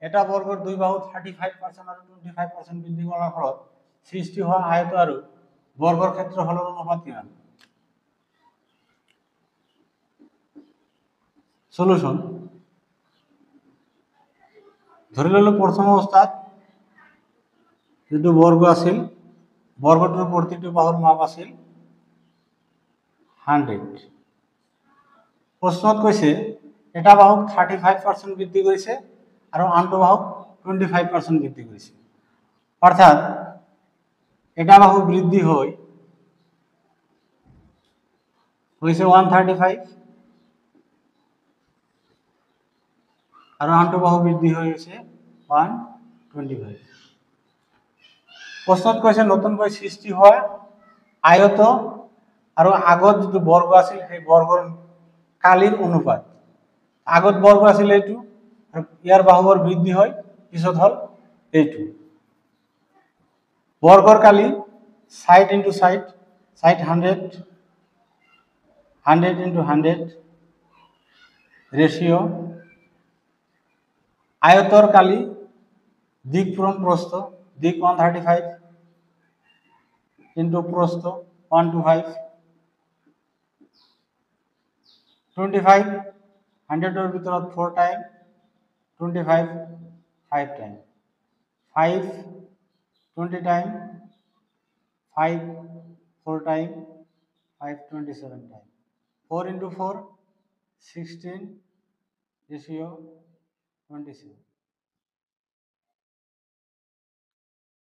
এটা বৰ্গৰ দুই বাহু 35% আৰু 25% বৃদ্ধি কৰাৰ ফলত সৃষ্টি হোৱা আয়ত আৰু বৰ্গৰ ক্ষেত্ৰফলৰ অনুপাত কিমান? সলিউশন ধৰি ললো প্ৰথম অৱস্থাত যেটো বৰ্গ আছিল বৰ্গটোৰ প্ৰতিটো বাহুৰ মাপ আছিল 100 প্ৰশ্নত কৈছে এটা বাহুক 35% বৃদ্ধি কৰিছে আৰু আনটো বাহুক 25% বৃদ্ধি কৰিছে অৰ্থাৎ এটা বাহু বৃদ্ধি হৈছে 135 আৰু আনটো বাহু বৃদ্ধি হৈছে 125 প্ৰশ্নত কৈছে নতুনকৈ সৃষ্টি হয় আয়ত আৰু আগত যেটো বৰ্গ আছিল সেই বৰ্গৰ কালিৰ অনুপাত আগত বৰ্গ আছিল এইটো আৰু ইয়াৰ বাহুৰ বৃদ্ধি হয় পিছত হল এইটো বৰ্গৰ কালি side into side 100 100 into 100 ratio আয়তর কালি দিক from প্রস্থ দিক 135 ইনটু প্রস্থ 125 25 100 এর ভিতৰত 4 time 25 5 time 5 20 time 5 4 time 5 27 time 4 into 4 16 ratio 27